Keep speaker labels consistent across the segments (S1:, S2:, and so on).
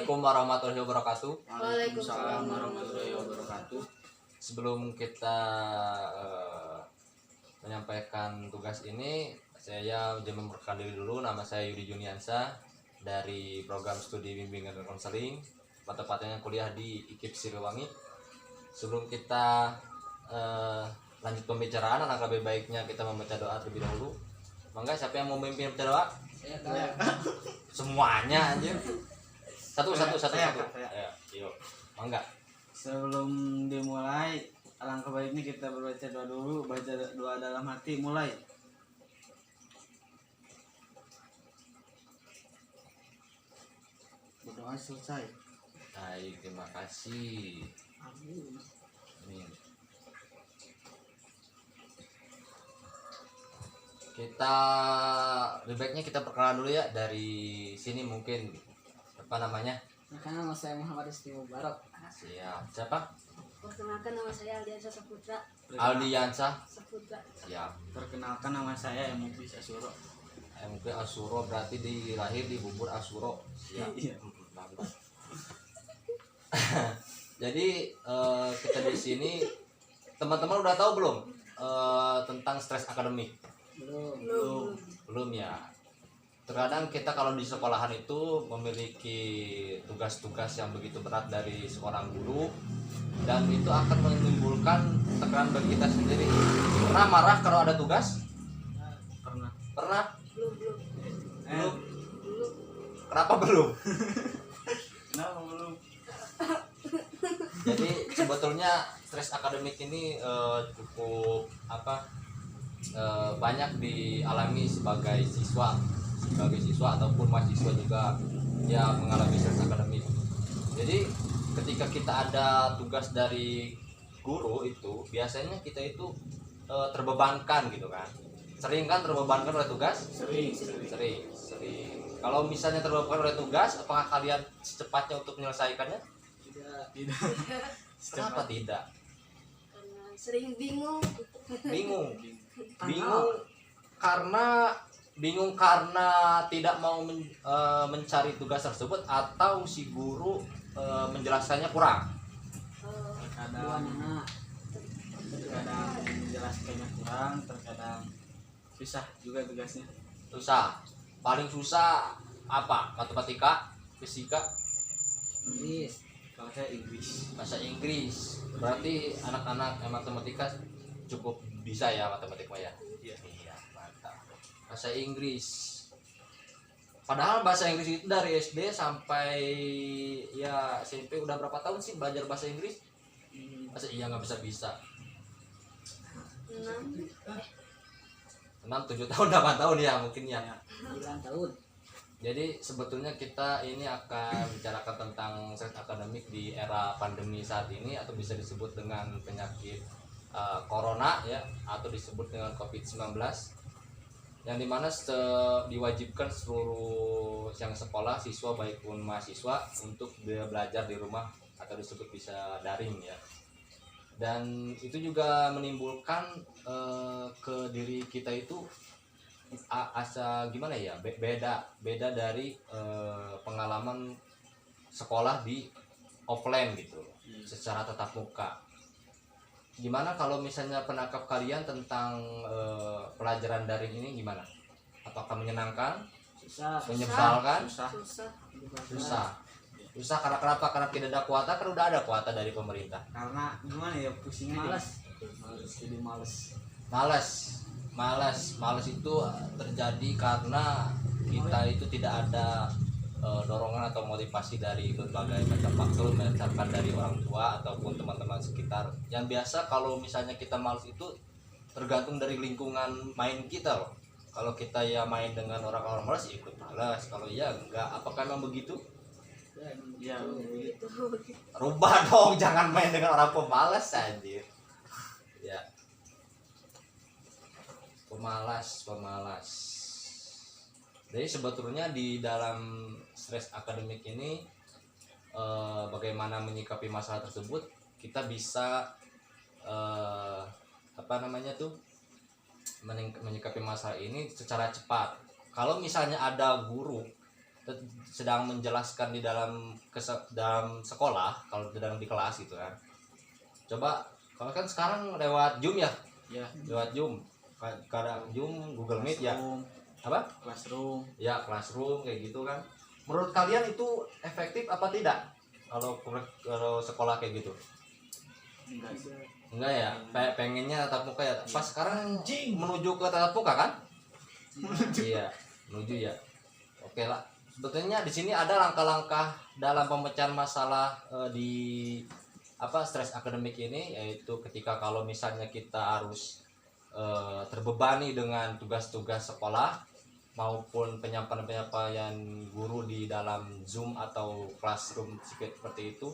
S1: Assalamualaikum warahmatullahi wabarakatuh.
S2: Waalaikumsalam warahmatullahi wabarakatuh.
S1: Sebelum kita menyampaikan tugas ini, saya izin memperkenalkan diri dulu. Nama saya Yudi Juniansa dari program studi bimbingan dan konseling, tepatnya kuliah di IKIP Siliwangi. Sebelum kita lanjut pembicaraan, alangkah lebih baiknya kita membaca doa terlebih dahulu. Mangga, siapa yang mau memimpin baca doa?
S2: Saya.
S1: Semuanya anjir. Satu.
S2: Saya.
S1: Ya, yuk. Mangga.
S2: Sebelum dimulai, alangkah baiknya kita berbaca doa dulu. Baca doa dalam hati, mulai. Berdoa selesai.
S1: Baik, terima kasih.
S2: Amin.
S1: Amin. Kita lebih baiknya kita perkenalan dulu ya, dari sini mungkin apa namanya?
S3: Karena nama saya Muhammad Rizky Mubarak.
S1: Siap. Siapa?
S4: Perkenalkan, nama saya Aldiansa Saputra.
S1: Aldiansa.
S4: Saputra.
S1: Siap.
S2: Perkenalkan, nama saya MUP Asuro.
S1: MUP Asuro berarti lahir di Bubur Asuro. Siap.
S2: Iya.
S1: Mantap. Jadi kita di sini, teman-teman udah tahu belum tentang stres akademik? Belum ya. Terkadang kita kalau di sekolahan itu memiliki tugas-tugas yang begitu berat dari seorang guru, dan itu akan menimbulkan tekanan bagi kita sendiri. Pernah marah kalau ada tugas?
S2: Pernah.
S1: Pernah?
S4: Belum.
S1: Belum? Kenapa belum?
S2: Kenapa belum?
S1: Jadi sebetulnya stres akademik ini cukup banyak dialami sebagai siswa ataupun mahasiswa juga yang mengalami stres akademik. Jadi ketika kita ada tugas dari guru itu biasanya kita itu terbebankan gitu kan. Sering kan terbebankan oleh tugas? Sering. Kalau misalnya terbebankan oleh tugas, apakah kalian secepatnya untuk menyelesaikannya?
S2: Tidak.
S1: Kenapa tidak?
S4: Karena sering bingung.
S1: Bingung karena tidak mau mencari tugas tersebut, atau si guru menjelaskannya kurang.
S2: Terkadang menjelaskannya kurang, terkadang susah juga tugasnya.
S1: Susah. Paling susah apa? Matematika, fisika,
S3: Inggris.
S2: Kalau saya Inggris.
S1: bahasa Inggris. Berarti anak-anak matematika cukup bisa ya matematika ya. Iya, mantap. Bahasa Inggris. Padahal bahasa Inggris itu dari SD sampai ya SMP udah berapa tahun sih belajar bahasa Inggris? Masa iya nggak bisa? 6, 7 tahun, 8 tahun ya mungkin ya.
S3: 9 tahun.
S1: Jadi sebetulnya kita ini akan bicarakan tentang stres akademik di era pandemi saat ini, atau bisa disebut dengan penyakit corona ya, atau disebut dengan COVID-19, yang dimana diwajibkan seluruh yang sekolah, siswa baik pun mahasiswa, untuk belajar di rumah atau disebut bisa daring ya. Dan itu juga menimbulkan ke diri kita itu gimana ya, beda dari pengalaman sekolah di offline gitu, secara tatap muka. Gimana kalau misalnya penangkap kalian tentang pelajaran daring ini gimana? Apakah menyenangkan?
S3: Susah.
S1: Menyebalkan?
S4: Susah.
S1: Karena kenapa? Karena tidak ada kuota, kan udah ada kuota dari pemerintah.
S2: Karena gimana ya, pusing aja. Jadi
S1: Malas itu terjadi karena kita itu tidak ada dorongan atau motivasi dari berbagai macam faktor, misalkan dari orang tua ataupun teman-teman sekitar. Yang biasa kalau misalnya kita malas itu tergantung dari lingkungan main kita loh. Kalau kita ya main dengan orang-orang malas, ya ikut malas. Kalau ya enggak. Apakah memang begitu?
S2: Ya, begitu.
S1: Rubah dong, jangan main dengan orang pemalas anjir. Ya. Pemalas. Jadi sebetulnya di dalam stres akademik ini, bagaimana menyikapi masalah tersebut, kita bisa menyikapi masalah ini secara cepat. Kalau misalnya ada guru sedang menjelaskan di dalam sekolah, kalau sedang di kelas gitu kan. Coba kalau kan sekarang lewat Zoom ya,
S2: Ya,
S1: lewat Zoom, kadang Zoom, Google Meet ya, apa?
S2: Classroom.
S1: Ya classroom kayak gitu kan. Menurut kalian itu efektif apa tidak? Kalau sekolah kayak gitu?
S2: Enggak sih.
S1: Enggak ya, pengennya tatap muka ya. Pas sekarang menuju ke tatap muka kan? Iya, menuju ya. Oke lah. Sebetulnya di sini ada langkah-langkah dalam pemecahan masalah di stres akademik ini, yaitu ketika kalau misalnya kita harus terbebani dengan tugas-tugas sekolah maupun penyampaian guru di dalam Zoom atau classroom seperti itu.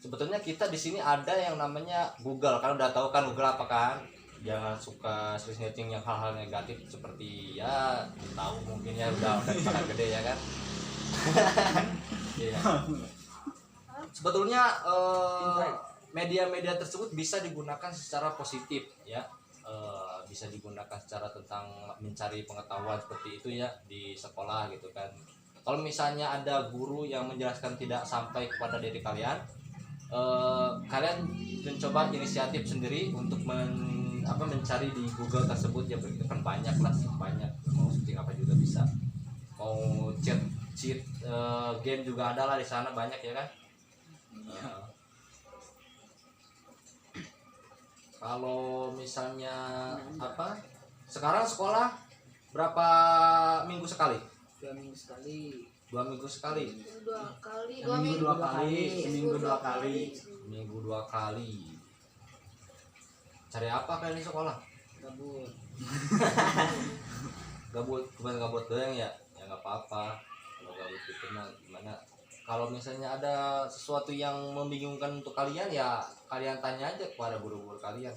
S1: Sebetulnya kita di sini ada yang namanya Google, kan udah tahu kan Google apa kan? Jangan suka searching yang hal-hal negatif seperti ya tahu mungkin ya udah pada gede ya kan. Iya. Sebetulnya media-media tersebut bisa digunakan secara positif ya. Bisa digunakan secara tentang mencari pengetahuan seperti itu ya di sekolah gitu kan. Kalau misalnya ada guru yang menjelaskan tidak sampai kepada diri kalian, kalian mencoba inisiatif sendiri untuk mencari di Google tersebut ya, begitu kan banyak mau searching apa juga bisa, mau cheat game juga ada lah di sana banyak ya kan. Kalau misalnya sekarang sekolah berapa minggu sekali?
S3: 2 minggu sekali.
S1: 2 minggu sekali.
S4: 2 kali,
S2: Seminggu 2 kali, seminggu 2 kali.
S1: Minggu 2 kali. Cari apa kalian di sekolah?
S3: Gabut.
S1: Bukan gabut doang ya? Ya nggak apa-apa. Kalau gabut gitu mah gimana? Kalau misalnya ada sesuatu yang membingungkan untuk kalian ya kalian tanya aja kepada guru-guru kalian.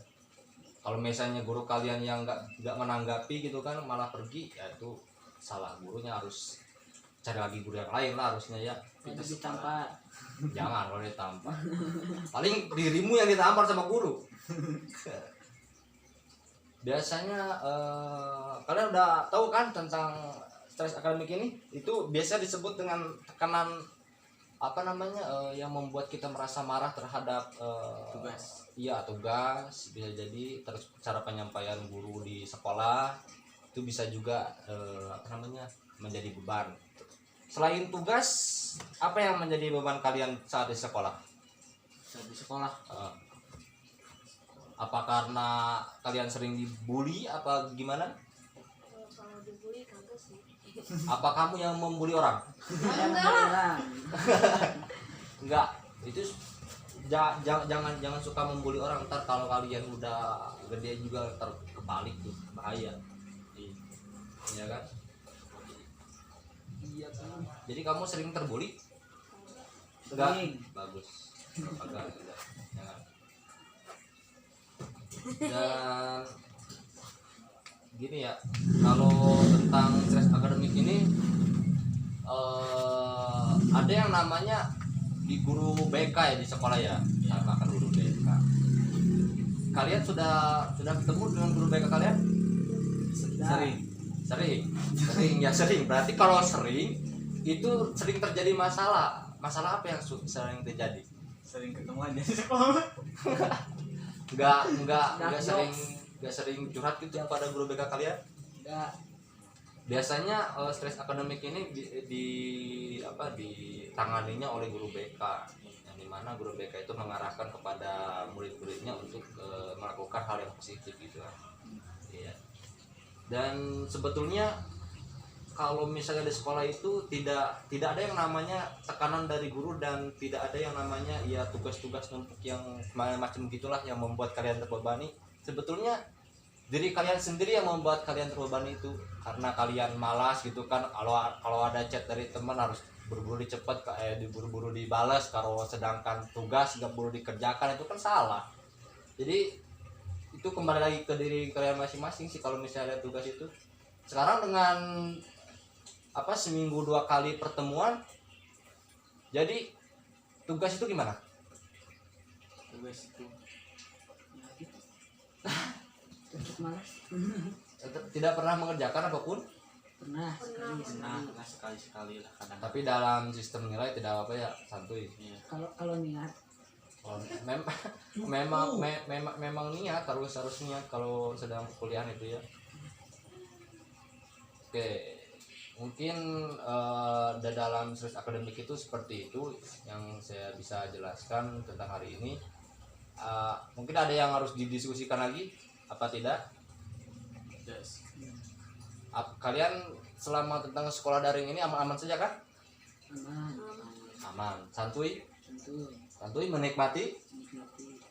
S1: Kalau misalnya guru kalian yang nggak menanggapi gitu kan malah pergi, ya itu salah gurunya, harus cari lagi guru yang lain lah harusnya ya.
S3: Itu ditampar.
S1: Jangan kalau ditampar. Paling dirimu yang ditampar sama guru. Biasanya kalian udah tahu kan tentang stres akademik ini? Itu biasa disebut dengan tekanan yang membuat kita merasa marah terhadap
S2: Tugas.
S1: Iya, tugas bisa jadi, terus cara penyampaian guru di sekolah itu bisa juga menjadi beban. Selain tugas, apa yang menjadi beban kalian saat di sekolah?
S2: Saat di sekolah.
S1: Apa karena kalian sering dibully apa gimana?
S4: Kalau dibully kagak sih.
S1: Apa kamu yang membuli orang?
S4: Enggak.
S1: Enggak, itu jangan suka membuli orang, ntar kalau kalian udah gede juga ntar kebalik tuh, bahaya. Iya kan?
S3: Iya kan.
S1: Jadi kamu sering terbully?
S3: Sering.
S1: Bagus. Enggak. Jangan. Dan gini ya, kalau tentang stres akademik ini ada yang namanya di guru BK ya di sekolah ya, namakan guru BK. Kalian sudah ketemu dengan guru BK kalian? Sering. Berarti kalau sering itu sering terjadi masalah apa yang sering terjadi?
S2: Sering ketemu aja di sekolah.
S1: Nggak sering curhat gitu pada guru BK kalian?
S3: Enggak.
S1: Biasanya stres akademik ini ditanganinya oleh guru BK, yang dimana guru BK itu mengarahkan kepada murid-muridnya untuk melakukan hal yang positif gitu kan. Iya. Dan sebetulnya kalau misalnya di sekolah itu tidak ada yang namanya tekanan dari guru, dan tidak ada yang namanya ya tugas-tugas numpuk yang macam gitulah yang membuat kalian terbebani. Sebetulnya diri kalian sendiri yang membuat kalian terbebani itu, karena kalian malas gitu kan. Kalau ada chat dari teman harus buru-buru buru-buru dibalas, kalau sedangkan tugas nggak buru dikerjakan, itu kan salah. Jadi itu kembali lagi ke diri kalian masing-masing sih kalau misalnya ada tugas itu. Sekarang dengan seminggu 2 kali pertemuan, jadi tugas itu gimana?
S2: Tugas itu
S3: Untuk malas.
S1: Tidak pernah mengerjakan apapun?
S3: Pernah.
S4: Pernah.
S2: Pernah sekali-sekali lah kadang.
S1: Tapi dalam sistem nilai tidak apa-apa ya, santuy.
S2: Iya.
S3: Kalau niat.
S1: Oh, memang niat, harus niat kalau sedang kuliah itu ya. Oke, mungkin dalam stress akademik itu seperti itu yang saya bisa jelaskan tentang hari ini. Mungkin ada yang harus didiskusikan lagi, apa tidak?
S2: Yes.
S1: Kalian selama tentang sekolah daring ini aman-aman saja kan?
S3: Aman.
S1: Aman, santuy,
S3: Tentu.
S1: menikmati,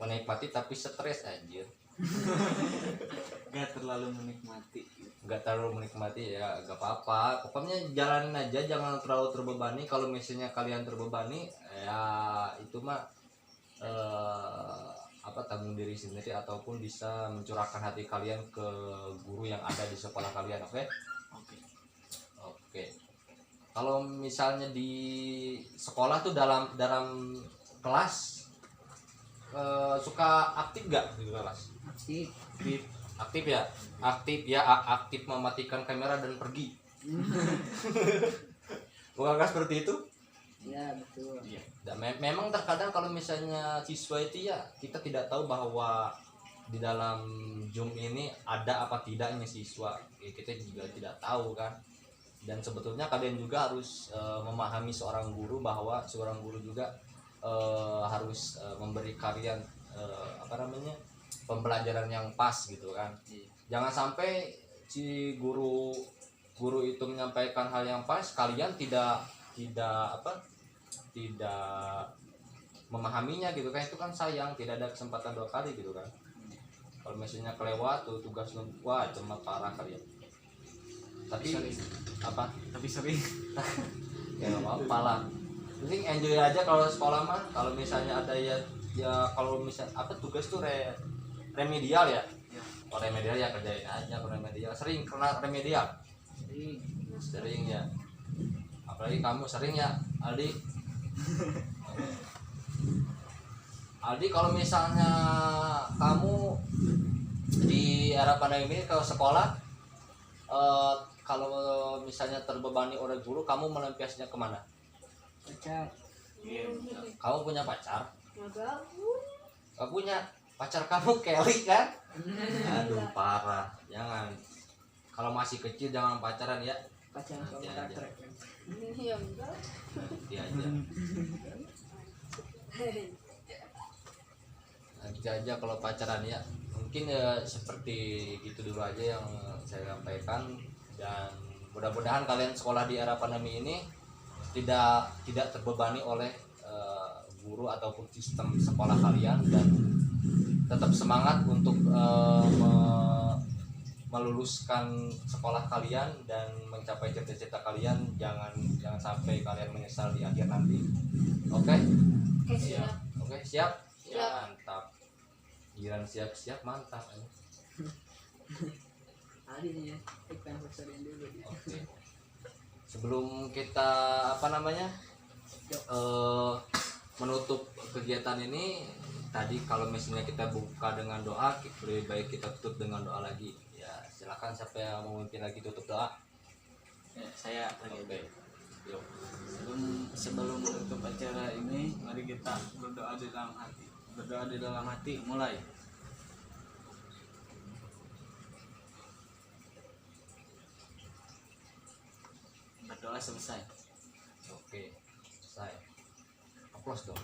S3: Nikmati.
S1: tapi stres anjir.
S2: Gak terlalu menikmati.
S1: Nggak terlalu menikmati ya, gak apa-apa. Pokoknya jalanin aja, jangan terlalu terbebani. Kalau misalnya kalian terbebani, ya itu mah tanggung diri sendiri ataupun bisa mencurahkan hati kalian ke guru yang ada di sekolah kalian. Oke? Oke. Kalau misalnya di sekolah tuh dalam kelas suka aktif gak di kelas?
S3: Aktif.
S1: Aktif ya, aktif mematikan kamera dan pergi. Bukankah seperti itu?
S3: Ya betul.
S2: Iya.
S1: Dan memang terkadang kalau misalnya siswa itu ya kita tidak tahu bahwa di dalam Zoom ini ada apa tidaknya siswa, ya, kita juga tidak tahu kan. Dan sebetulnya kalian juga harus memahami seorang guru bahwa seorang guru juga harus memberi kalian pembelajaran yang pas gitu kan. Jangan sampai si guru itu menyampaikan hal yang pas, kalian tidak memahaminya gitu kan. Itu kan sayang, tidak ada kesempatan 2 kali gitu kan. Kalau misalnya kelewat tuh tugas wah cuma parah kalian. Tapi
S2: Tapi sering.
S1: ya nggak apa-apa lah, penting enjoy aja kalau sekolah mah. Kalau misalnya ada ya kalau misalnya tugas tuh remedial ya. Kalau remedial ya kerjain aja. Kalau remedial sering kena remedial, sering ya, apalagi kamu sering ya Aldi. Kalau misalnya kamu di era pandemi ini ke sekolah, kalau misalnya terbebani oleh guru, kamu melampiasnya kemana?
S3: Pacar.
S2: Iya.
S1: Kamu punya pacar?
S4: Agak
S1: Gak punya. Pacar kamu Kelly kan? Aduh parah. Jangan. Kalau masih kecil jangan pacaran ya.
S3: Pacar
S1: Nanti
S3: sama
S1: aja.
S3: trek.
S4: ya enggak.
S1: Nanti aja. Nanti aja kalau pacaran ya. Mungkin ya seperti gitu dulu aja yang saya sampaikan. Dan mudah-mudahan kalian sekolah di era pandemi ini tidak terbebani oleh guru ataupun sistem sekolah kalian, dan tetap semangat untuk meluluskan sekolah kalian dan mencapai cita-cita kalian. Jangan sampai kalian menyesal di akhir nanti. Oke?
S4: Oke, siap.
S1: Oke, siap?
S4: Siap.
S1: Mantap. Giliran siap-siap mantap.
S3: Adi nih ya. Ikan pesarin dulu.
S1: Oke. Sebelum kita menutup kegiatan ini, tadi kalau misalnya kita buka dengan doa, lebih baik kita tutup dengan doa lagi. Ya, silakan siapa yang mau memimpin lagi tutup doa.
S2: Ya, saya lagi.
S1: Oke. Yuk.
S2: Sebelum menutup acara ini, mari kita berdoa di dalam hati. Berdoa di dalam hati, mulai. Berdoa selesai.
S1: Oke. Selesai. Aplaus dong.